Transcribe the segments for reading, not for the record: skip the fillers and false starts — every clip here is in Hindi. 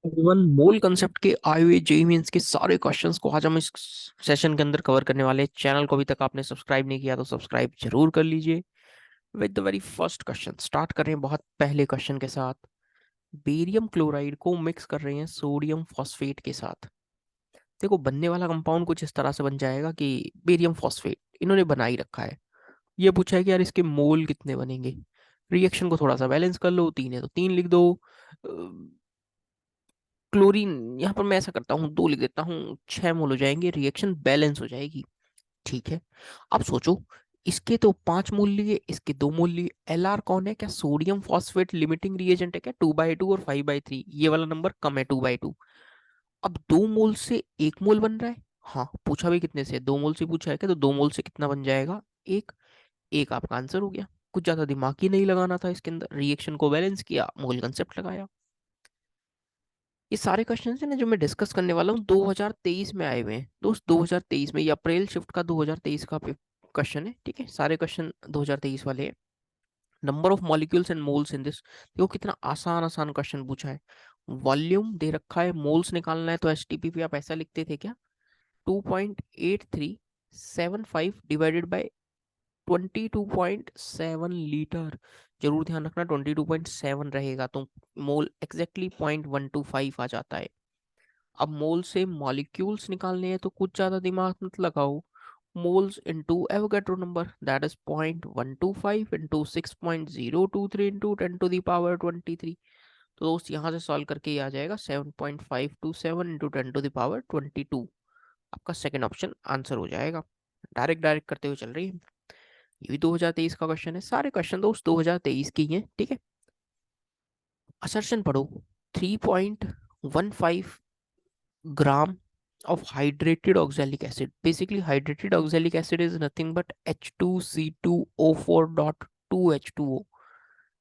इवन मोल कंसेप्ट के आए हुए जेईई मेंस के सारे क्वेश्चंस को आज हम इस सेशन के अंदर कवर करने वाले हैं। चैनल को अभी तक आपने सब्सक्राइब नहीं किया तो सब्सक्राइब जरूर कर लीजिए। With the very first question start कर रहे हैं बहुत पहले क्वेश्चन के साथ। बेरियम क्लोराइड को मिक्स कर रहे हैं सोडियम फॉस्फेट के साथ। देखो बनने वाला कंपाउंड कुछ इस तरह से बन जाएगा कि बेरियम फॉस्फेट इन्होंने बना ही रखा है। ये पूछा है कि यार इसके मोल कितने बनेंगे। रिएक्शन को थोड़ा सा बैलेंस कर लो, 3 है तो 3 लिख दो। क्लोरीन यहाँ पर मैं ऐसा करता हूँ 2 लिख देता हूँ, 6 मोल हो जाएंगे, रिएक्शन बैलेंस हो जाएगी। ठीक है। अब सोचो, इसके तो 5 मोल लिए, इसके 2 मोल लिए। एलआर कौन है? क्या सोडियम फॉस्फेट लिमिटिंग रिएजेंट है क्या? 2/2 और 5/3, ये वाला नंबर कम है 2/2। अब 2 मोल से 1 मोल बन रहा है। हाँ, पूछा भी कितने से? 2 मोल से पूछा है क्या, तो 2 मोल से कितना बन जाएगा? एक। एक आपका आंसर हो गया। कुछ ज्यादा दिमाग ही नहीं लगाना था इसके अंदर, रिएक्शन को बैलेंस किया, मोल कंसेप्ट लगाया। ये सारे क्वेश्चन है ना जो मैं डिस्कस करने वाला हूँ 2023 में आए हुए हैं दोस्त। 2023 में, ये अप्रैल शिफ्ट का 2023 का क्वेश्चन है। ठीक है, सारे क्वेश्चन 2023 वाले हैं। Number of molecules and moles in this. देखो कितना आसान आसान क्वेश्चन पूछा है। वॉल्यूम दे रखा है, मोल्स निकालना है, तो एचटीपी पे आप ऐसा लिखते थे क्या? 2.8375 डिवाइडेड बाई 22.7 लीटर। जरूर ध्यान रखना 22.7 रहेगा तो मोल एग्जैक्टली 0.125 आ जाता है। अब मोल से मॉलिक्यूल्स निकालने हैं तो कुछ ज्यादा दिमाग मत लगाओ। Moles into Avogadro number, that is 0.125 into 6.023 into 10⁻23। तो दोस्त यहाँ से सॉल्व करके ये आ जाएगा 7.527 इंटू 10⁻22। आपका सेकंड ऑप्शन आंसर हो जाएगा। डायरेक्ट डायरेक्ट करते हुए चल रही है। ये भी 2023 का क्वेश्चन है, सारे क्वेश्चन दोस्त 2023 के ही हैं। ठीक है। असर्शन पढ़ो। 3.15 gram of hydrated oxalic acid. Basically, hydrated oxalic acid is nothing but H2C2O4.2H2O,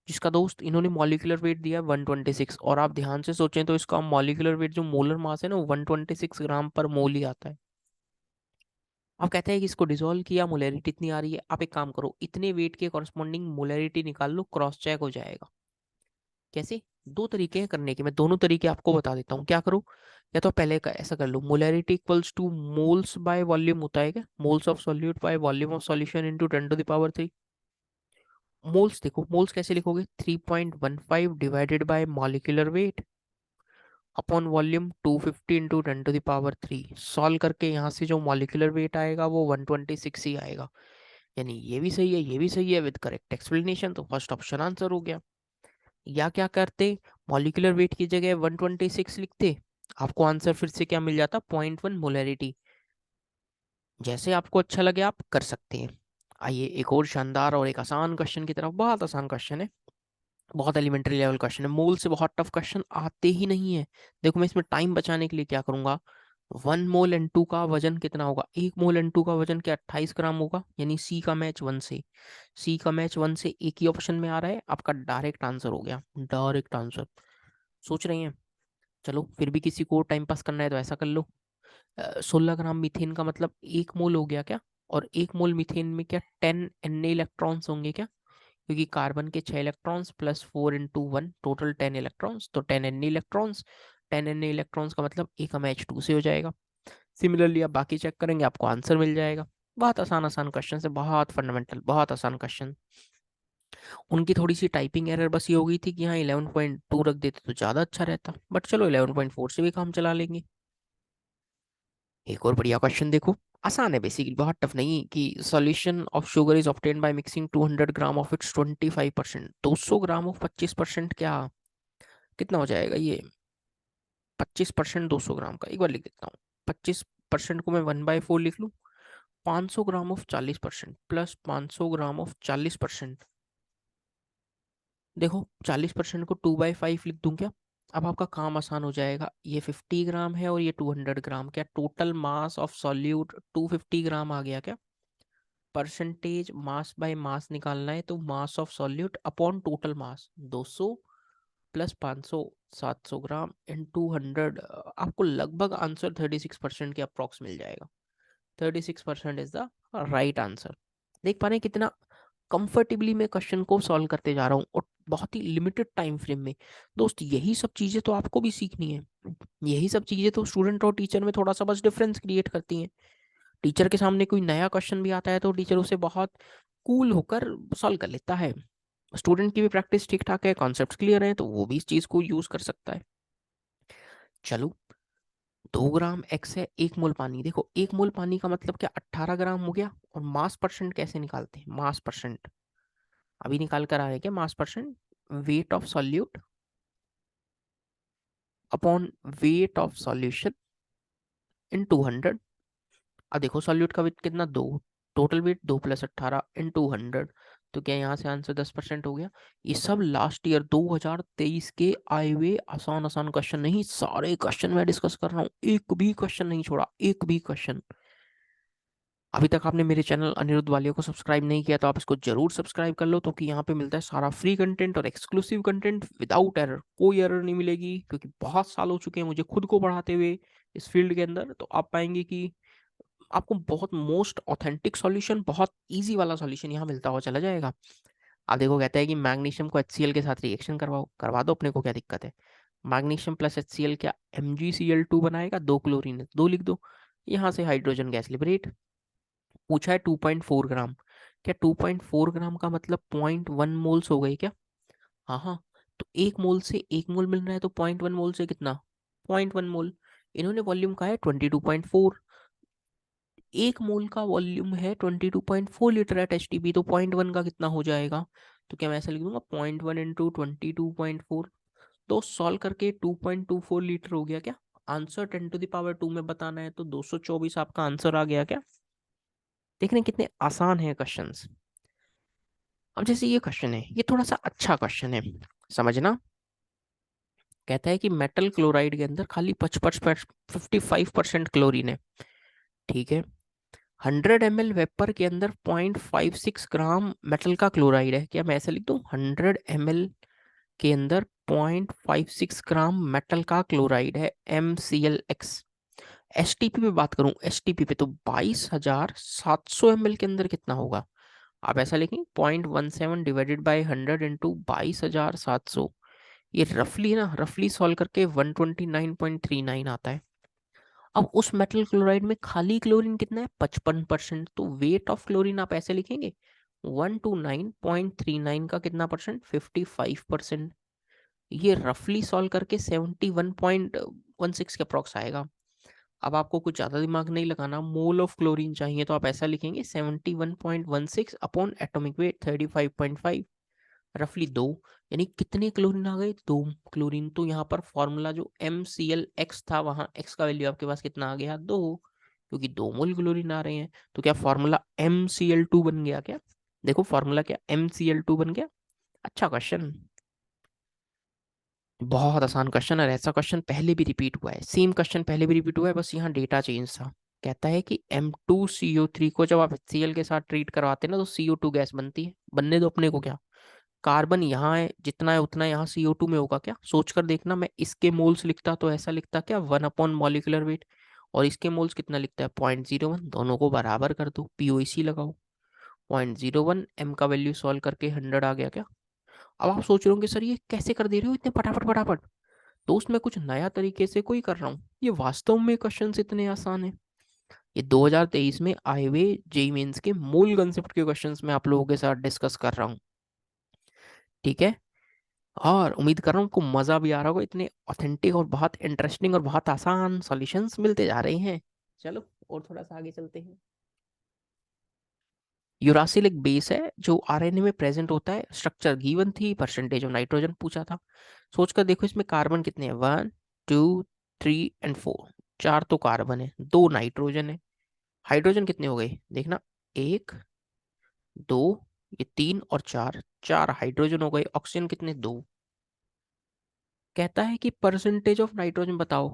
जिसका दोस्त इन्होंने मॉलिक्यूलर वेट दिया 126। और आप ध्यान से सोचें तो इसका मॉलिक्यूलर वेट जो मोलर मास है ना, वो 126 ग्राम पर मोल ही आता है। आप कहते हैं कि इसको डिसॉल्व किया, मोलैरिटी इतनी आ रही है। आप एक काम करो, इतने वेट के कॉरस्पॉन्डिंग मोलैरिटी निकाल लो, क्रॉस चेक हो जाएगा। कैसे? दो तरीके हैं करने के, मैं दोनों तरीके आपको बता देता हूँ। क्या करो, या तो पहले का ऐसा कर लो, molarity equals to moles by volume होता है क्या? Moles of solute by volume of solution into 10⁻3। Moles देखो, मोल्स कैसे लिखोगे? 3.15 divided by molecular weight upon volume 250 into 10⁻3। Solve करके यहाँ से जो मॉलिक्यूलर वेट आएगा वो 126 ही आएगा। यानी ये भी सही है, ये भी सही है, विद करेक्ट एक्सप्लेनेशन। तो फर्स्ट ऑप्शन आंसर हो गया। या क्या करते, मॉलिक्यूलर वेट की जगह 126 लिखते, आपको आंसर फिर से क्या मिल जाता? 0.1 मोलैरिटी। जैसे आपको अच्छा लगे आप कर सकते हैं। आइए एक और शानदार और एक आसान क्वेश्चन की तरफ। बहुत आसान क्वेश्चन है, बहुत एलिमेंट्री लेवल क्वेश्चन है। मोल से बहुत टफ क्वेश्चन आते ही नहीं है। देखो मैं इसमें टाइम बचाने के लिए क्या करूंगा, 1 मोल N2 का वजन कितना होगा? 1 मोल N2 का वजन क्या 28 ग्राम होगा? यानी सी का मैच 1 से। सी का मैच 1 से एक ही ऑप्शन में आ रहा है, आपका डायरेक्ट आंसर हो गया, डायरेक्ट आंसर। सोच रही हैं? चलो फिर भी किसी को टाइम पास करना है तो ऐसा कर लो। 16 ग्राम मीथेन का मतलब 1 मोल हो गया क्या? और 1 मोल मीथेन में क्या 10 Na इलेक्ट्रॉन्स होंगे क्या? क्योंकि कार्बन के 6 इलेक्ट्रॉन्स प्लस 4 × 1 टोटल 10 इलेक्ट्रॉन्स, तो 10 Na इलेक्ट्रॉन्स। 10 Na इलेक्ट्रॉन्स का मतलब एक हमें H2 से हो जाएगा। सिमिलरली आप बाकी चेक करेंगे, आपको आंसर मिल जाएगा। बहुत आसान आसान क्वेश्चन है, बहुत फंडामेंटल, बहुत आसान क्वेश्चन। उनकी थोड़ी सी टाइपिंग एरर बस ये हो गई थी कि यहाँ 11.2 रख देते तो ज़्यादा अच्छा रहता, बट चलो 11.4 से भी काम चला लेंगे। एक और बढ़िया क्वेश्चन देखो, आसान है बेसिकली, बहुत टफ नहीं। कि solution of sugar is obtained by mixing 200 gram of its 25%। 200 gram of 25%, क्या कितना हो जाएगा ये? 25% 200 ग्राम का, एक बार लिख देता हूँ। 25% को मैं 1/4 लिख लूँ। 500 gram of 40% plus 500 gram of 40%। देखो 40% को 2/5 लिख दूं क्या? अब आपका काम आसान हो जाएगा। ये 50 ग्राम है और ये 200 ग्राम, क्या टोटल मास ऑफ सॉल्यूट 250 ग्राम आ गया क्या? परसेंटेज मास बाय मास निकालना है, तो mass of solute upon total mass 200 plus 500, 700 ग्राम इन 200। आपको लगभग आंसर 36% के अप्रॉक्स मिल जाएगा। 36% इज द राइट आंसर। देख पा रहे हैं कितना कंफर्टेबली मैं क्वेश्चन को सॉल्व करते जा रहा हूँ, और बहुत ही लिमिटेड टाइम फ्रेम में। दोस्त यही सब चीजें तो आपको भी सीखनी है, यही सब चीजें तो स्टूडेंट और टीचर में थोड़ा सा बस डिफरेंस क्रिएट करती हैं। टीचर के सामने कोई नया क्वेश्चन भी आता है तो टीचर उसे बहुत कूल होकर सॉल्व कर लेता है। स्टूडेंट की भी प्रैक्टिस ठीक ठाक है, कॉन्सेप्ट क्लियर है, तो वो भी इस चीज को यूज कर सकता है। चलो, 2 ग्राम एक्स है, 1 मोल पानी। देखो 1 मोल पानी का मतलब क्या, 18 ग्राम हो गया। और मास परसेंट कैसे निकालते हैं, मास परसेंट अभी निकाल कर आए क्या, मास percent weight of solute upon weight of solution in 200। अब देखो सॉल्यूट का वेट कितना, 2, टोटल वेट 2 + 18 × 100, तो क्या यहाँ से आंसर 10% हो गया। ये सब लास्ट ईयर 2023 के आए हुए आसान आसान क्वेश्चन, नहीं सारे क्वेश्चन मैं डिस्कस कर रहा हूँ, एक भी क्वेश्चन नहीं छोड़ा, एक भी क्वेश्चन। अभी तक आपने मेरे चैनल अनिरुद्ध वालिया को सब्सक्राइब नहीं किया तो आप इसको जरूर सब्सक्राइब कर लो, क्योंकि यहाँ पे मिलता है सारा फ्री कंटेंट और एक्सक्लूसिव कंटेंट विदाउट एरर। कोई एरर नहीं मिलेगी, क्योंकि बहुत साल हो चुके हैं मुझे खुद को पढ़ाते हुए इस फील्ड के अंदर। तो आप पाएंगे कि आपको बहुत मोस्ट ऑथेंटिक सॉल्यूशन, बहुत इजी वाला सॉल्यूशन यहाँ मिलता हुआ चला जाएगा। आप देखो कहता है कि मैग्नीशियम को HCl के साथ रिएक्शन करवाओ, करवा दो, अपने को क्या दिक्कत है। मैग्नीशियम प्लस HCl क्या MgCl2 बनाएगा, 2 क्लोरीन है, 2 लिख दो। यहाँ से हाइड्रोजन गैस लिबरेट। पूछा है 2.4 ग्राम, क्या 2.4 ग्राम का मतलब 0.1 मोल्स हो गए क्या। हाँ हाँ, तो 1 मोल से 1 मोल मिल रहा है, तो 0.1 मोल से कितना, 0.1 मोल। इन्होंने वॉल्यूम कहा है 22.4, 1 मोल का वॉल्यूम है 22.4 लीटर एट HTP, तो 0.1 का कितना हो जाएगा। तो क्या मैं ऐसा लिख दूंगा 0.1 इंटू 22.4। तो सॉल्व करके 2.24 लीटर हो गया क्या। आंसर 10⁻², में बताना है तो 224 आपका आंसर आ गया क्या। देख रहे हैं कितने आसान है क्वेश्चंस। अब जैसे ये क्वेश्चन है, ये थोड़ा सा अच्छा क्वेश्चन है, समझना। कहता है कि मेटल क्लोराइड के अंदर खाली 55% क्लोरीन है, ठीक है। 100 ml वेपर के अंदर 0.56 ग्राम मेटल का क्लोराइड है, क्या मैं ऐसे लिख दूं 100 ml के अंदर 0.56 ग्राम मेटल का क्लोराइड है, MClX। STP पे बात करूं, STP पे तो 22,700 ml के अंदर कितना होगा। आप ऐसा लिखें 0.17 डिवाइडेड बाई 100 इंटू 22,700। ये रफली ना, रफली सॉल्व करके 129.39 आता है। अब उस मेटल क्लोराइड में खाली क्लोरीन कितना है, 55%, तो वेट ऑफ क्लोरीन आप ऐसे लिखेंगे 129.39 का कितना परसेंट, 55%। ये रफली सॉल्व करके 71.16 के अप्रॉक्स आएगा। अब आपको कुछ ज़्यादा दिमाग नहीं लगाना, मोल ऑफ क्लोरीन चाहिए तो आप ऐसा लिखेंगे 71.16 अपॉन एटॉमिक वेट 35.5, रफली 2। यानी कितने क्लोरीन आ गए, 2 क्लोरीन। तो यहाँ पर फॉर्मूला जो MClX था, वहाँ x का वैल्यू आपके पास कितना आ गया, 2, क्योंकि 2 मोल क्लोरीन आ रहे हैं। तो क्या फॉर्मूला MCl2 बन गया क्या। देखो फॉर्मूला क्या MCl2 बन गया। अच्छा क्वेश्चन, बहुत आसान क्वेश्चन, और ऐसा क्वेश्चन पहले भी रिपीट हुआ है, सेम क्वेश्चन पहले भी रिपीट हुआ है, बस यहाँ डेटा चेंज था। कहता है कि M2CO3 को जब आप HCl के साथ ट्रीट करवाते हैं ना, तो CO2 गैस बनती है, बनने दो अपने को, क्या कार्बन यहाँ है जितना है उतना यहाँ CO2 में होगा क्या। सोच कर देखना, मैं इसके मोल्स लिखता तो ऐसा लिखता क्या 1/मॉलिक्यूलर वेट, और इसके मोल्स कितना लिखता है 0.01, दोनों को बराबर कर दो, POC लगाओ। 0.01 M का वैल्यू सॉल्व करके 100 आ गया क्या। अब आप सोच रहे होंगे सर ये कैसे कर दे रहे हो इतने फटाफट फटाफट। तो उसमें कुछ नया तरीके से कोई कर रहा हूँ, ये वास्तव में क्वेश्चन इतने आसान है। ये 2023 में आए हुए जेई मेंस के मूल कंसेप्ट के क्वेश्चंस मैं आप लोगों के साथ डिस्कस कर रहा हूँ, ठीक है। और उम्मीद कर रहा हूँ आपको मजा भी आ रहा होगा, इतने ऑथेंटिक और बहुत इंटरेस्टिंग और बहुत आसान सॉल्यूशंस मिलते जा रहे हैं। चलो और थोड़ा सा आगे चलते हैं। यूरासिल एक बेस है जो RNA में प्रेजेंट होता है, स्ट्रक्चर गिवन थी, परसेंटेज ऑफ नाइट्रोजन पूछा था। सोचकर देखो इसमें कार्बन कितने हैं, 1 2 3 एंड 4, 4 तो कार्बन है, 2 नाइट्रोजन है। हाइड्रोजन कितने हो गए देखना, 1 2, ये 3 और 4, 4 हाइड्रोजन हो गए। ऑक्सीजन कितने, 2। कहता है कि परसेंटेज ऑफ नाइट्रोजन बताओ,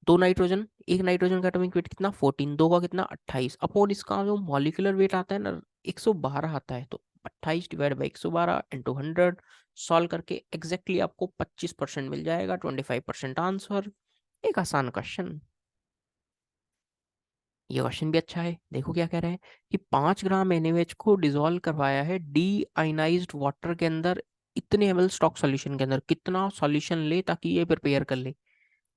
2 नाइट्रोजन, एक नाइट्रोजन का एटॉमिक वेट कितना 14, 2 का कितना 28, अपॉन इसका जो मॉलिक्यूलर वेट आता है ना 112 आता है, तो 28 डिवाइड बाई 112 इंटू 100, सॉल्व करके एग्जैक्टली आपको 25% मिल जाएगा, 25% आंसर। एक आसान क्वेश्चन, ये क्वेश्चन भी अच्छा है। देखो क्या कह रहा है कि 5 ग्राम NaOH को डिजोल्व करवाया है डी आयनाइज्ड वाटर के अंदर इतने ml स्टॉक सॉल्यूशन के अंदर कितना सॉल्यूशन ले ताकि ये प्रिपेयर कर ले?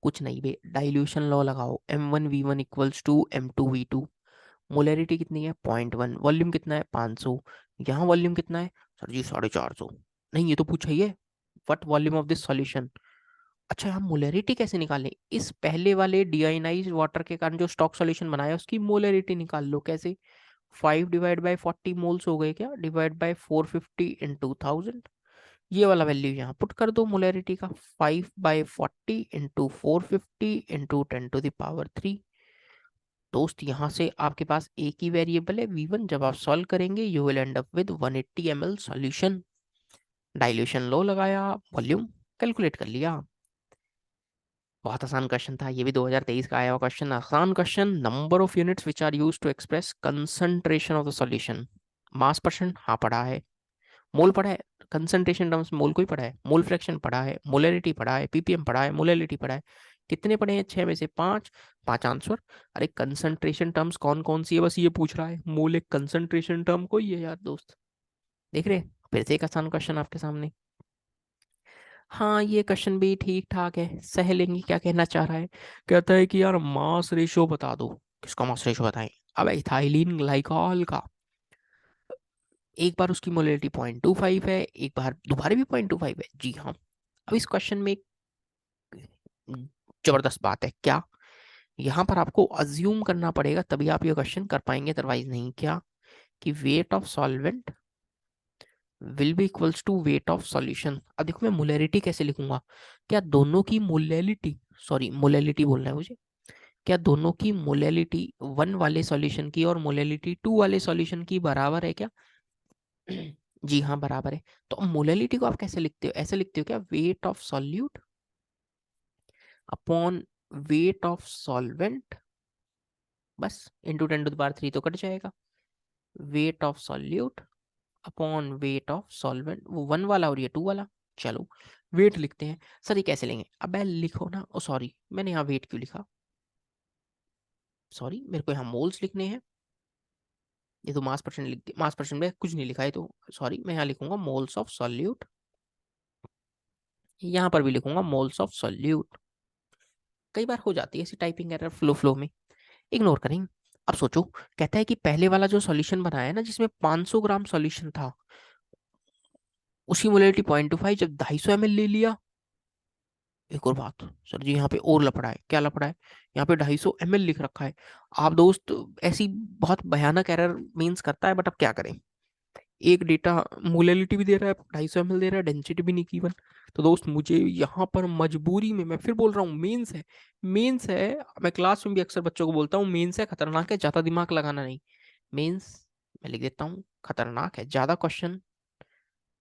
कुछ नहीं बे, डाइल्यूशन लॉ लगाओ, M1V1 equals to M2V2। Molarity कितनी है? 0.1। वॉल्यूम कितना है? 500। यहाँ वॉल्यूम कितना है? सर जी 450। नहीं, ये तो पूछा ही है, what volume of this solution. अच्छा, हम मोलैरिटी कैसे निकालें? इस पहले वाले डीआयोनाइज्ड वाटर के कारण जो स्टॉक सॉल्यूशन बनाया उसकी मोलैरिटी निकाल लो। कैसे? 5 डिवाइड बाई 40 मोल्स हो गए क्या, डिवाइड बाई 450 इंटू 1000। ये वाला वैल्यू यहाँ पुट कर दो मोलैरिटी का, 5/40 इंटू 450 इंटू 10⁻3। दोस्त यहाँ से आपके पास एक ही वेरिएबल है V1। जब आप सॉल्व करेंगे you will end up with 180 ml solution. Dilution law लगाया, वॉल्यूम कैलकुलेट कर लिया। बहुत आसान क्वेश्चन था ये भी, 2023 का आया हुआ क्वेश्चन, आसान question. Number of units which are used to express concentration of the solution. Mass percent हाँ पढ़ा है, मोल पढ़ा है, कंसंट्रेशन टर्म्स मोल को ही पढ़ा है, मोल फ्रैक्शन पढ़ा है, मोलैरिटी पढ़ा है, पीपीएम पढ़ा है, मोलैरिटी पढ़ा है। कितने पढ़े हैं? 6 में से 5, 5 आंसर। अरे कंसंट्रेशन टर्म्स कौन कौन सी है बस ये पूछ रहा है, मोल एक कंसंट्रेशन टर्म को ही है यार दोस्त। देख रहे, फिर से एक आसान क्वेश्चन आपके सामने। हाँ, ये क्वेश्चन भी ठीक ठाक है, सह लेंगे। क्या कहना चाह रहा है? कहता है कि यार मास रेशियो बता दो। किसका मास रेशियो बताएं? अब इथाइलिन ग्लाइकॉल का। एक बार उसकी मोलैरिटी 0.25 है, एक बार दोबारा भी 0.25 है। जी हाँ। अब इस क्वेश्चन में एक जबरदस्त बात है। क्या? यहाँ पर आपको अज्यूम करना पड़ेगा तभी आप ये क्वेश्चन कर पाएंगे, अदरवाइज नहीं। क्या? कि weight of solvent will be equals to weight of solution. अब देखो मैं मोलैरिटी कैसे लिखूंगा? क्या दोनों की मोलैलिटी, सॉरी मोलैलिटी बोलना है मुझे, क्या दोनों की मोलैलिटी 1 वाले सॉल्यूशन की और मोलैलिटी 2 वाले सॉल्यूशन की बराबर है क्या? जी हाँ बराबर है। तो मोलैलिटी को आप कैसे लिखते हो? ऐसे लिखते हो क्या, weight of solute upon weight of solvent, बस इंटू 10⁻³ तो कट जाएगा। Weight of solute upon weight of solvent, वो 1 वाला और ये 2 वाला। चलो वेट लिखते हैं। सर ये कैसे लेंगे? अब लिखो ना, ओ सॉरी मैंने यहाँ वेट क्यों लिखा, सॉरी मेरे को यहाँ मोल्स लिखने हैं। ये तो मास परसेंट लिख दिया, मास परसेंट में कुछ नहीं लिखा है तो सॉरी, मैं यहाँ लिखूंगा मोल्स ऑफ सॉल्यूट। यहाँ पर भी लिखूंगा मोल्स ऑफ सॉल्यूट। कई बार हो जाती है ऐसी टाइपिंग एरर फ्लो फ्लो में, इग्नोर करेंगे। अब सोचो, कहता है कि पहले वाला जो सॉल्यूशन बनाया है ना जिसमें 500 ग्राम सॉल्यूशन था, उसकी मोलैरिटी 0.25, जब 250 ml ले लिया। एक और बात सर जी, यहाँ पे और लफड़ा है। क्या लफड़ा है? यहाँ पे 250 ml लिख रखा है। आप दोस्त, ऐसी बहुत भयानक एरर मीन्स करता है, बट अब क्या करें? एक डेटा मोलैलिटी भी दे रहा है, 250 ml दे रहा है, डेंसिटी भी नहीं गिवन। तो दोस्त मुझे यहाँ पर मजबूरी में, मैं फिर बोल रहा हूँ, मेंस है, मेंस है। मैं क्लास में भी अक्सर बच्चों को बोलता हूँ मेंस है खतरनाक है, ज्यादा दिमाग लगाना नहीं। मेंस मैं लिख देता हूँ खतरनाक है, ज्यादा क्वेश्चन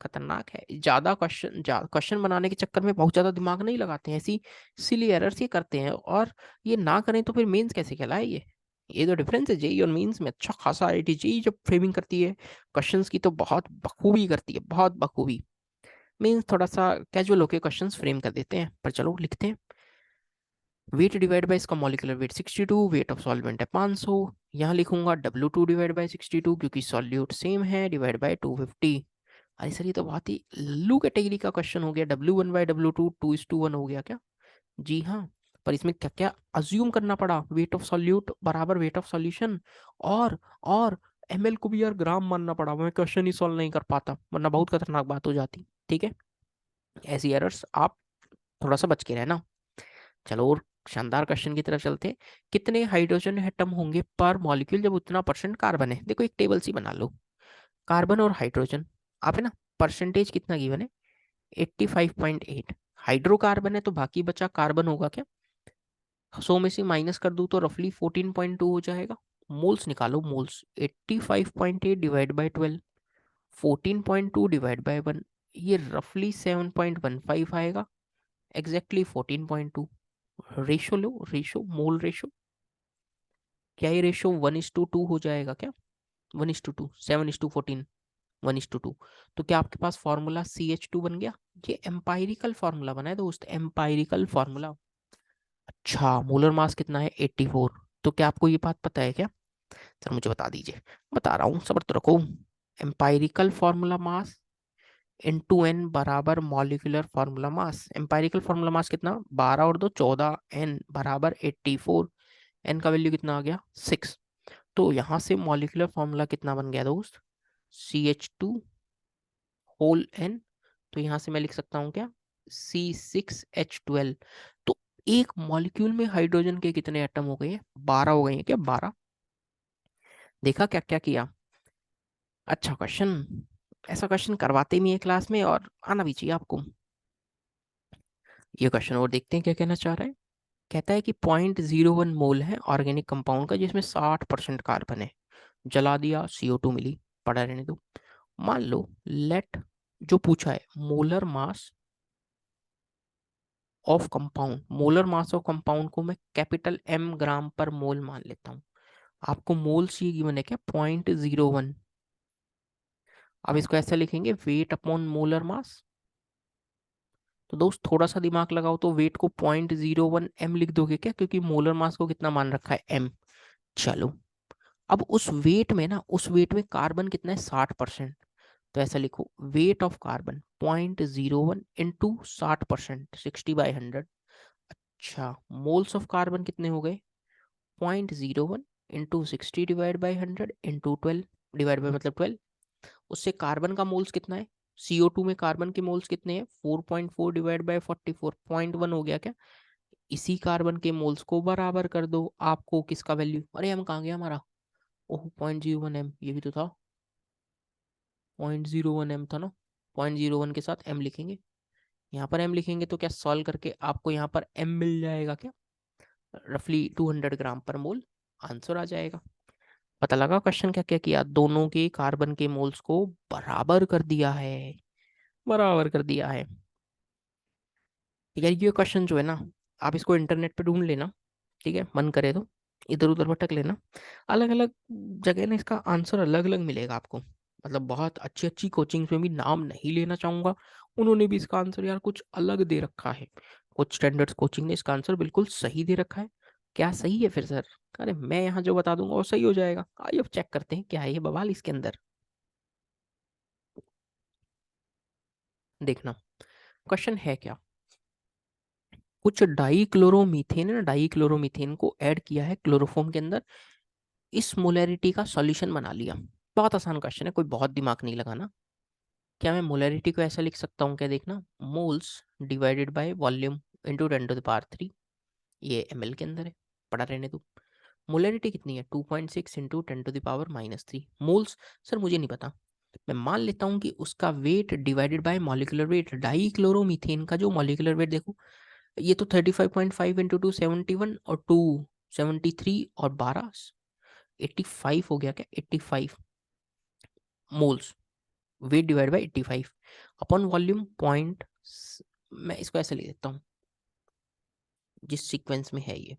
खतरनाक है, ज्यादा क्वेश्चन, क्वेश्चन बनाने के चक्कर में बहुत ज्यादा दिमाग नहीं लगाते हैं, ऐसी सिली एरर्स ये करते हैं। और ये ना करें तो फिर मेंस कैसे कहलाए? ये तो डिफरेंस है। जेई और मेंस में अच्छा खासा आईआईटी जेई जब फ्रेमिंग करती है क्वेश्चंस की तो बहुत बखूबी करती है, बहुत बखूबी। मीन्स थोड़ा सा कैजुअल होके क्वेश्चंस फ्रेम कर देते हैं, पर चलो लिखते हैं। वेट डिवाइड बाय इसका molecular weight 62, wait of solvent है 500। यहाँ लिखूंगा W2 डिवाइड बाय 62 क्योंकि सॉल्यूट सेम है, डिवाइड बाय 250। अरे सर ये तो बहुत ही लल्लू कैटेगरी का क्वेश्चन हो गया। W1/W2 2:1 हो गया क्या? जी हाँ। पर इसमें क्या क्या अज्यूम करना पड़ा? वेट ऑफ सॉल्यूट बराबर वेट ऑफ सॉल्यूशन, और ml को भी यार ग्राम मानना पड़ा। मैं क्वेश्चन ही सॉल्व नहीं कर पाता, वरना बहुत खतरनाक बात हो जाती। ठीक है, ऐसी एरर्स आप थोड़ा सा बच के रहना। चलो और शानदार क्वेश्चन की तरफ चलते हैं। कितने हाइड्रोजन एटम होंगे पर मॉलिक्यूल जब उतना परसेंट कार्बन है? देखो एक टेबल सी बना लो, कार्बन और हाइड्रोजन। आप है ना, परसेंटेज कितना गिवन है? 85.8। हाइड्रोकार्बन है तो बाकी बचा कार्बन होगा क्या? 100 में से माइनस कर दूं तो रफली 14.2 हो जाएगा। मोल्स निकालो, moles 85.8 divide by 12, 14.2 divide by 1, ये रफली 7.15 आएगा। एग्जैक्टली 14.2। रेशो लो, रेशो मोल रेशो। क्या ये रेशो 1:2 हो जाएगा क्या? 1:2, 7:14, 1:2। तो क्या आपके पास फॉर्मूला CH2 बन गया? ये एम्पायरिकल फॉर्मूला बना है दोस्त, एम्पायरिकल फॉर्मूला। अच्छा, मोलर मास कितना है? 84। तो क्या आपको ये बात पता है क्या? सर मुझे बता दीजिए। बता रहा हूँ, सब्र तो रखो। Empirical formula mass into n बराबर molecular formula mass. Empirical formula mass कितना, 12 और 2 14, एन बराबर 84, एन का वैल्यू कितना आ गया 6। तो यहाँ से मॉलिक्यूलर फार्मूला कितना बन गया दोस्त, CH2 होल एन। तो यहाँ से मैं लिख सकता हूँ क्या, C6H12। तो एक मॉलिक्यूल में हाइड्रोजन के कितने एटम हो गए हैं, 12 हो गए हैं क्या, 12। देखा क्या क्या किया। अच्छा क्वेश्चन, ऐसा क्वेश्चन करवाते नहीं है क्लास में, और आना भी चाहिए आपको। ये क्वेश्चन और देखते हैं क्या कहना चाह रहा है। कहता है कि 0.01 मोल है ऑर्गेनिक कंपाउंड का जिसमें 60% कार्बन है, जला दिया CO2 मिली, पड़ा रहने दो। मान लो लेट, जो पूछा है molar mass of compound, molar mass of compound को मैं कैपिटल M ग्राम पर मोल मान लेता हूँ। आपको मोल सी गिवन है क्या, 0.01। अब इसको ऐसा लिखेंगे, वेट अपॉन मोलर मास। तो दोस्त थोड़ा सा दिमाग लगाओ, तो वेट को 0.01 M लिख दोगे क्या, क्योंकि मोलर मास को कितना मान रखा है M। चलो, अब उस वेट में ना, उस वेट में कार्बन कितना है 60%। तो ऐसा लिखो, वेट ऑफ कार्बन 0.01 इंटू 60%, 60/100। अच्छा, मोल्स ऑफ कार्बन कितने हो गए, 0.01 into 60 divide by 100 into 12, divide by मतलब 12। उससे कार्बन का मोल्स कितना है, CO2 में कार्बन के मोल्स कितने हैं, 4.4 डिवाइड बाई 44, 0.1 हो गया क्या। इसी कार्बन के मोल्स को बराबर कर दो, आपको किसका वैल्यू, अरे हम कहाँ गया हमारा, ओह 0.01 M, ये भी तो था, 0.01 M था ना। 0.01 के साथ M लिखेंगे, यहाँ पर M लिखेंगे तो क्या सॉल्व करके आपको यहाँ पर M मिल जाएगा क्या, रफली 200 ग्राम पर मोल आंसर आ जाएगा। पता लगा क्वेश्चन क्या क्या किया, दोनों के कार्बन के मोल्स को बराबर कर दिया है, बराबर कर दिया है। यार ये क्वेश्चन जो है ना, आप इसको इंटरनेट पे ढूंढ लेना, ठीक है, मन करे तो इधर उधर भटक लेना। अलग अलग जगह ना इसका आंसर अलग अलग मिलेगा आपको, मतलब बहुत अच्छी अच्छी कोचिंग्स में भी, नाम नहीं लेना चाहूंगा, उन्होंने भी इसका आंसर यार कुछ अलग दे रखा है। कुछ स्टैंडर्ड्स कोचिंग ने इसका आंसर बिल्कुल सही दे रखा है। क्या सही है फिर सर, अरे मैं यहाँ जो बता दूंगा वो सही हो जाएगा। आइए अब चेक करते हैं क्या है ये बवाल इसके अंदर। देखना क्वेश्चन है क्या, कुछ डाईक्लोरोमीथेन है ना, डाईक्लोरोमीथेन को ऐड किया है क्लोरोफॉर्म के अंदर, इस मोलैरिटी का सॉल्यूशन बना लिया। बहुत आसान क्वेश्चन है, कोई बहुत दिमाग नहीं लगाना। क्या मैं मोलैरिटी को ऐसा लिख सकता हूँ क्या, देखना, moles divided by volume into 10⁻³ ये ml के अंदर है, पड़ा रहने दो। मोलैरिटी कितनी है, 2.6 इंटू 10⁻³ मोल्स। सर मुझे नहीं पता, मैं मान लेता हूँ कि उसका weight divided by molecular weight, dichloromethane का जो मॉलिक्यूलर वेट देखो, ये तो 35.5 इंटू 271 और 273 और 12, 85 हो गया क्या, 85 moles, weight divide by 85 upon volume point. मैं इसको ऐसे लिख देता हूँ जिस सीक्वेंस में है ये,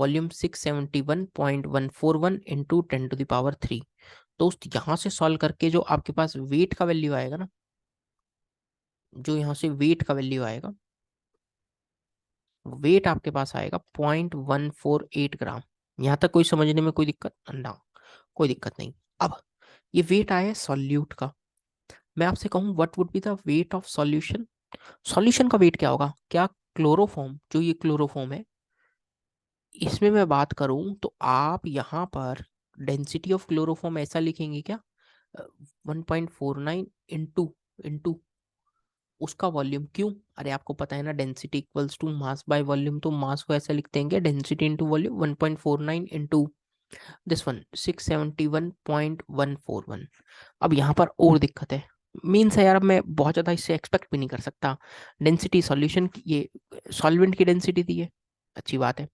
वॉल्यूम 671.141 इंटू 10⁻³ दोस्त यहाँ से सॉल्व करके जो आपके पास वेट का वैल्यू आएगा ना, जो यहाँ से वेट का वैल्यू आएगा, वेट आपके पास आएगा 0.148 ग्राम। यहाँ तक कोई समझने में कोई दिक्कत ना, कोई दिक्कत नहीं। अब ये वेट आया सॉल्यूट का, मैं आपसे कहूँ what would be the wait of solution, solution का वेट क्या होगा, क्या क्लोरोफॉर्म, जो ये क्लोरोफॉर्म है, इसमें मैं बात करूं तो आप यहाँ पर डेंसिटी ऑफ क्लोरोफॉर्म ऐसा लिखेंगे क्या, 1.49 इंटू इंटू उसका वॉल्यूम, क्यों, अरे आपको पता है ना density equals to mass by volume, तो मास को ऐसा लिखते हैं क्या, density into volume, 1.49 into this one 671.141। अब यहाँ पर और दिक्कत है, मीन्स है यार, अब मैं बहुत ज़्यादा इससे एक्सपेक्ट भी नहीं कर सकता। डेंसिटी सॉल्यूशन की, ये सॉल्वेंट की डेंसिटी दी है, अच्छी बात है,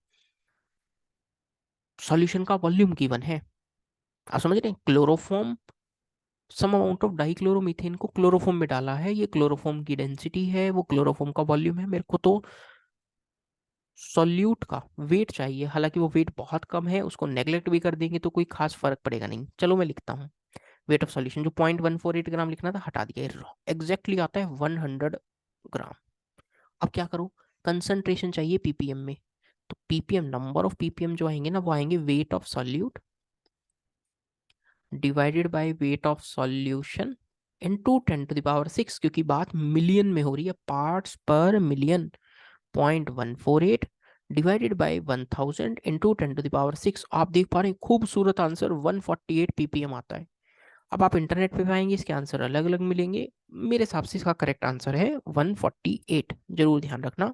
सॉल्यूशन का वॉल्यूम गिवन है, आप समझ रहे हैं, chloroform some amount of dichloromethane को क्लोरोफॉर्म में डाला है, ये क्लोरोफॉर्म की डेंसिटी है, वो क्लोरोफॉर्म का वॉल्यूम है, मेरे को तो सॉल्यूट का वेट चाहिए, हालांकि वो वेट बहुत कम है, उसको नेग्लेक्ट भी कर देंगे तो कोई खास फर्क पड़ेगा नहीं। चलो मैं लिखता हूँ, वेट ऑफ सॉल्यूशन जो 0.148 ग्राम लिखना था हटा दिया, एग्जैक्टली आता है 100 ग्राम। अब क्या करूँ, कंसंट्रेशन चाहिए पीपीएम में, तो पीपीएम, नंबर ऑफ पीपीएम जो आएंगे ना, वो आएंगे weight of solute divided by weight of solution into 10⁻⁶, क्योंकि बात मिलियन में हो रही है, पार्ट्स पर मिलियन, 0.148 डिवाइडेड बाय 1000 इंटू 10⁶। आप देख पा रहे हैं खूबसूरत आंसर 148 ppm आता है। अब आप इंटरनेट पे पाएंगे इसके आंसर अलग अलग मिलेंगे, मेरे हिसाब से इसका करेक्ट आंसर है 148, जरूर ध्यान रखना।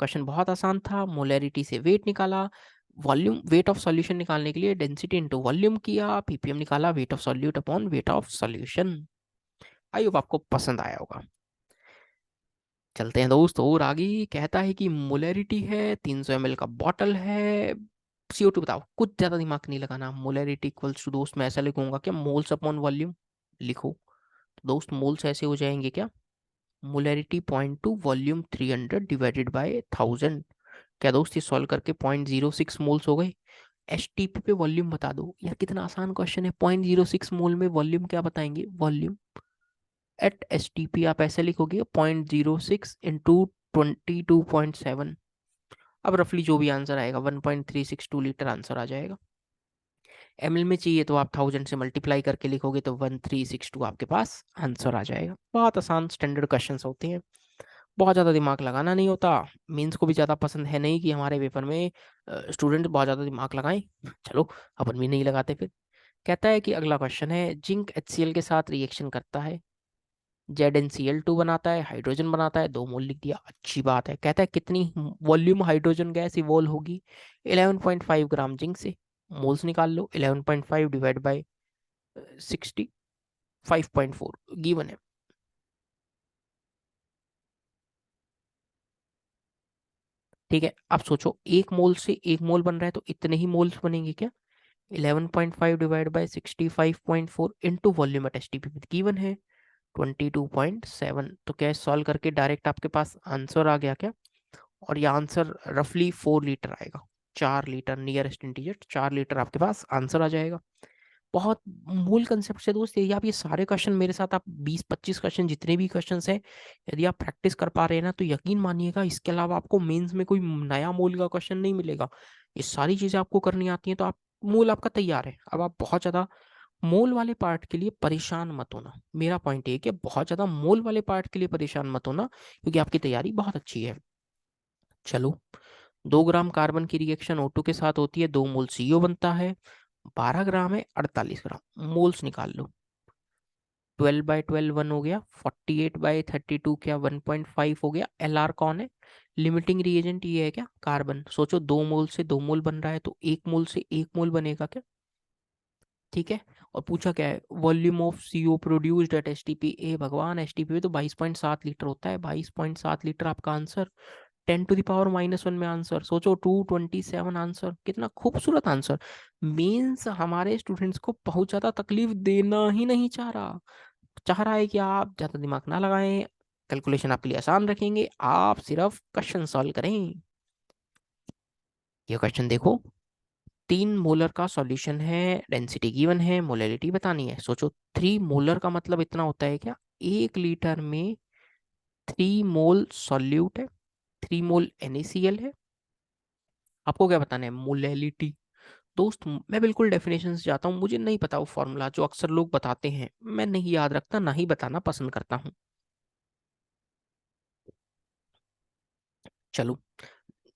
क्वेश्चन बहुत आसान था। मोलैरिटी से वेट निकाला, वॉल्यूम वेट ऑफ सॉल्यूशन निकालने के लिए डेंसिटी इनटू वॉल्यूम किया, पीपीएम निकाला, weight of solute upon weight of solution. I hope आपको पसंद आया होगा। चलते हैं दोस्त और आगे। कहता है कि मोलैरिटी है 300 ml का बॉटल है, CO2 बताओ। कुछ ज्यादा दिमाग नहीं लगाना। मोलैरिटी इक्वल्स टू, दोस्त मैं ऐसा लिखूंगा क्या, मोल्स अपॉन वॉल्यूम लिखो। तो दोस्त मोल्स ऐसे हो जाएंगे क्या, मोलैरिटी 0.2 वॉल्यूम 300 डिवाइडेड बाय 1000। क्या दोस्त ये सॉल्व करके 0.06 मोल्स हो गए। एचटीपी पे वॉल्यूम बता दो यार, कितना आसान क्वेश्चन है। 0.06 मोल में वॉल्यूम क्या बताएंगे, वॉल्यूम एट एचटीपी आप ऐसे लिखोगे 0.06 इंटू 22.7। अब रफली जो भी आंसर आएगा 1.362 लीटर आंसर आ जाएगा। एमएल में चाहिए तो आप 1000 से मल्टीप्लाई करके लिखोगे तो 1362 आपके पास आंसर आ जाएगा। बहुत आसान स्टैंडर्ड क्वेश्चंस होते हैं, बहुत ज़्यादा दिमाग लगाना नहीं होता। मीन्स को भी ज़्यादा पसंद है नहीं कि हमारे पेपर में स्टूडेंट बहुत ज़्यादा दिमाग लगाएं। चलो अपन भी नहीं लगाते फिर। कहता है कि अगला क्वेश्चन है, जिंक HCl के साथ रिएक्शन करता है, ZnCl2 बनाता है, हाइड्रोजन बनाता है, 2 मोल लिख दिया, अच्छी बात है। कहता है कितनी वॉल्यूम हाइड्रोजन गैस इवॉल्व होगी, 11.5 ग्राम जिंक से। मोल्स निकाल लो, 11.5 डिवाइड बाई 60, 5.4 गिवन है। ठीक है, अब सोचो एक मोल से एक मोल बन रहा है तो इतने ही मोल्स बनेंगे क्या। 11.5 divide by 65.4 into volume at STP given है 22.7। तो क्या सॉल्व करके डायरेक्ट आपके पास आंसर आ गया क्या। और ये आंसर रफली 4 लीटर आएगा, 4 लीटर, नियरेस्ट इंटीजर 4 लीटर आपके पास आंसर आ जाएगा। बहुत मूल कंसेप्ट से दोस्त, यदि आप ये सारे क्वेश्चन मेरे साथ, आप 20-25 क्वेश्चन जितने भी क्वेश्चन हैं, यदि आप प्रैक्टिस कर पा रहे हैं ना, तो यकीन मानिएगा इसके अलावा आपको मेंस में कोई नया मूल का क्वेश्चन नहीं मिलेगा। ये सारी चीजें आपको करनी आती हैं तो आप, मूल आपका तैयार है। अब आप बहुत ज्यादा मोल वाले पार्ट के लिए परेशान मत होना। मेरा पॉइंट ये है कि बहुत ज्यादा मोल वाले पार्ट के लिए परेशान मत होना, क्योंकि आपकी तैयारी बहुत अच्छी है। चलो, 2 ग्राम कार्बन की रिएक्शन O2 के साथ होती है, 2 मोल CO बनता है, 12 ग्राम है, 48 ग्राम। मोल्स निकाल लो। 12/12 1 हो गया, 48/32 क्या 1.5 हो गया। LR कौन है, लिमिटिंग रिएजेंट ये है क्या, कार्बन। सोचो 2 मोल से 2 मोल बन रहा है तो 1 मोल से 1 मोल बनेगा क्या। ठीक है, और पूछा क्या है, volume of CO produced at STP. ए भगवान, एसटीपी में तो 22.7 लीटर होता है, 22.7 लीटर आपका आंसर। 10⁻⁻1 में आंसर, सोचो 227 आंसर, कितना खूबसूरत आंसर। मीन्स हमारे स्टूडेंट्स को बहुत ज्यादा तकलीफ देना ही नहीं चाह रहा है कि आप ज्यादा दिमाग ना लगाएं, कैलकुलेशन आपके लिए आसान रखेंगे, आप सिर्फ क्वेश्चन सॉल्व करें। ये क्वेश्चन देखो, 3 मोलर का सॉल्यूशन है, डेंसिटी गिवन है, मोलैरिटी बतानी है। सोचो 3 मोलर का मतलब इतना होता है क्या, 1 लीटर में 3 मोल सॉल्यूट है, 3 मोल NaCl है। आपको क्या बताना है, मोलैलिटी। दोस्त मैं बिल्कुल डेफिनेशन से जाता हूँ, मुझे नहीं पता वो फॉर्मूला जो अक्सर लोग बताते हैं, मैं नहीं याद रखता, ना ही बताना पसंद करता हूँ। चलो,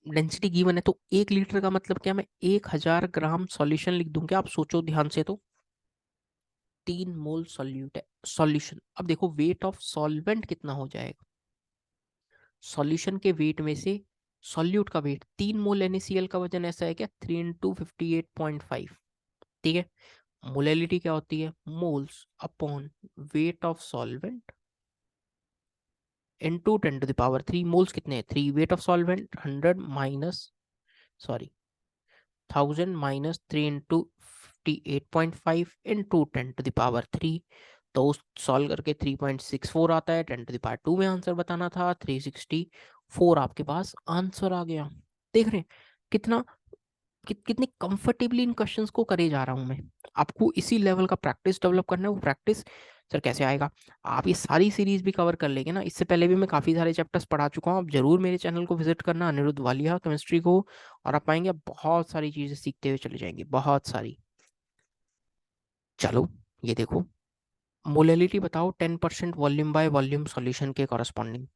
डेंसिटी गिवन है तो 1 लीटर का मतलब क्या, मैं 1000 ग्राम सॉल्यूशन लिख दूं क्या। आप सोचो ध्यान से तो, 3 मोल सॉल्यूट है, सॉल्यूशन। अब देखो वेट ऑफ सॉल्वेंट कितना हो जाएगा, सॉल्यूशन के वेट में से सॉल्यूट का वेट। 3 मोल NaCl का वजन ऐसा है क्या, 3 × 58.5। ठीक है, मोलैलिटी क्या होती है, moles upon weight of solvent into 10⁻³ moles कितने हैं 3, wait of solvent 100 minus, sorry 1000 - 3 into 58.5 into 10⁻³। तो सॉल्व करके 3.64 आता है, 10⁻² में आंसर बताना था, 364 आपके पास आंसर आ गया। देख रहे हैं कितना कितनी कंफर्टेबली इन क्वेश्चंस को करे जा रहा हूं मैं। आपको इसी लेवल का प्रैक्टिस डेवलप करना है। वो प्रैक्टिस सर कैसे आएगा, आप ये सारी सीरीज भी कवर कर लेंगे ना। इससे पहले भी मैं काफी सारे चैप्टर्स पढ़ा चुका हूँ। आप जरूर मेरे चैनल को विजिट करना, अनिरुद्ध वालिया केमिस्ट्री को, और आप पाएंगे आप बहुत सारी चीजें सीखते हुए चले जाएंगे, बहुत सारी। चलो ये देखो, मोलैलिटी बताओ 10% वॉल्यूम बाय वॉल्यूम सॉल्यूशन के कॉरस्पॉन्डिंग।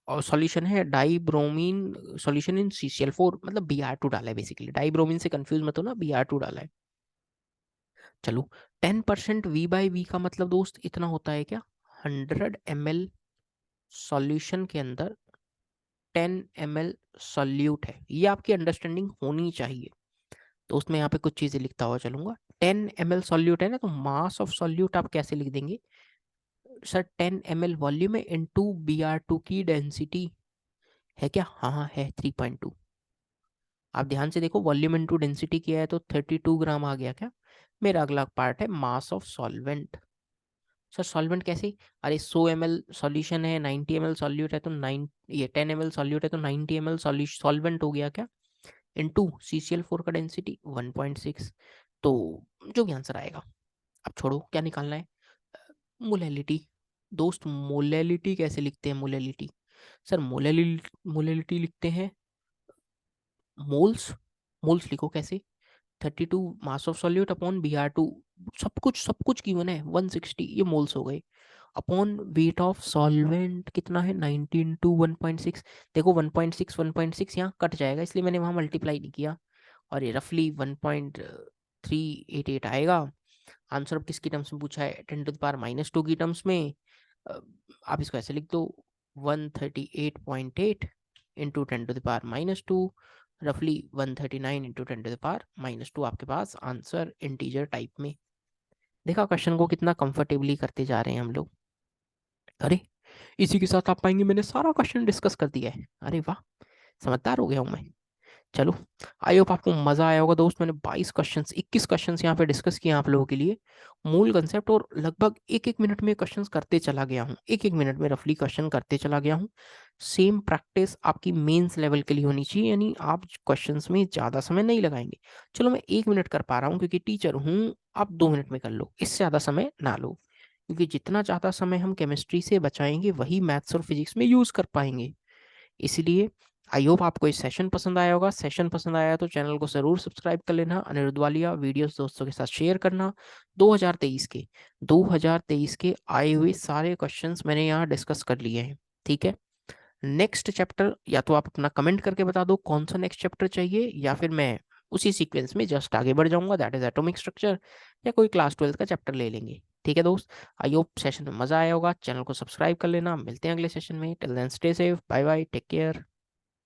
और सॉल्यूशन है dibromine solution in CCl4, मतलब Br2 डाला है बेसिकली, डाई ब्रोमीन से कंफ्यूज मत हो ना, Br2 डाला है। चलो 10% V/V का मतलब दोस्त इतना होता है क्या, 100 ml सॉल्यूशन के अंदर 10 ml सॉल्यूट है, ये आपकी अंडरस्टैंडिंग होनी चाहिए। तो उसमें यहाँ पे कुछ चीजें लिखता हुआ चलूंगा। 10 ml सॉल्यूट है ना, तो मास ऑफ सॉल्यूट आप कैसे लिख देंगे सर, 10 ml वॉल्यूम है इनटू Br2 की डेंसिटी है क्या, हाँ है 3.2। आप ध्यान से देखो, वॉल्यूम इनटू डेंसिटी किया है तो 32 ग्राम आ गया क्या। मेरा अगला पार्ट है mass of solvent. Sir solvent कैसे, अरे 100 ml सॉल्यूशन है, 90 ml सॉल्यूट है तो 9, ये 10 ml सॉल्यूट है तो 90 ml सॉल्वेंट हो गया क्या, इनटू CCl4 का डेंसिटी 1.6। तो जो भी आंसर आएगा, अब छोड़ो क्या निकालना है, मोलैलिटी। दोस्त मोलैलिटी कैसे लिखते हैं, मोलैलिटी सर मोलैलिटी लिखते हैं मोल्स। मोल्स लिखो कैसे, 32 mass of solute upon Br2, सब कुछ गिवन है 160, ये मोल्स हो गए, अपॉन वेट ऑफ सॉल्वेंट कितना है 19 टू 1.6। देखो 1.6 1.6 यहाँ कट जाएगा, इसलिए मैंने वहां मल्टीप्लाई नहीं किया, और ये रफली 1.388 आएगा। आंसर अब किसकी टर्म्स में पूछा है, 10⁻⁻² की टर्म्स में। अ, आप इसको ऐसे लिख दो, 138.8 इंटू 10⁻², रफली 139 इंटू 10⁻²। आपके पास आंसर इंटीजर टाइप में। देखा क्वेश्चन को कितना कंफर्टेबली करते जा रहे हैं हम लोग। अरे इसी के साथ आप पाएंगे मैंने सारा क्वेश्चन डिस्कस कर दिया है, अरे वाह, समझदार हो गया हूँ मैं। चलो आई होप आपको मजा आया होगा दोस्त। मैंने 21 क्वेश्चंस यहाँ पे डिस्कस किए आप लोगों के लिए, मूल कंसेप्ट, और लगभग एक एक मिनट में क्वेश्चंस करते चला गया हूँ, एक एक मिनट में रफली क्वेश्चन करते चला गया हूँ। सेम प्रैक्टिस आपकी मेंस लेवल के लिए होनी चाहिए, यानी आप क्वेश्चंस में ज़्यादा समय नहीं लगाएंगे। चलो मैं 1 मिनट कर पा रहा हूँ क्योंकि टीचर हूँ, आप 2 मिनट में कर लो, इससे ज़्यादा समय ना लो, क्योंकि जितना ज़्यादा समय हम केमिस्ट्री से बचाएंगे वही मैथ्स और फिजिक्स में यूज़ कर पाएंगे। इसलिए आई होप आपको इस सेशन पसंद आया होगा। सेशन पसंद आया तो चैनल को जरूर सब्सक्राइब कर लेना, अनिरुद्ध वालिया वीडियोस दोस्तों के साथ शेयर करना। 2023 के आए हुए सारे क्वेश्चंस मैंने यहाँ डिस्कस कर लिए हैं, ठीक है। नेक्स्ट चैप्टर या तो आप अपना कमेंट करके बता दो कौन सा नेक्स्ट चैप्टर चाहिए, या फिर मैं उसी सीक्वेंस में जस्ट आगे बढ़ जाऊंगा, दैट इज एटॉमिक स्ट्रक्चर, या कोई क्लास 12 का चैप्टर ले लेंगे, ठीक है दोस्त। आई होप सेशन में मजा आया होगा, चैनल को सब्सक्राइब कर लेना, मिलते हैं अगले सेशन में, till then stay safe, bye bye, take care.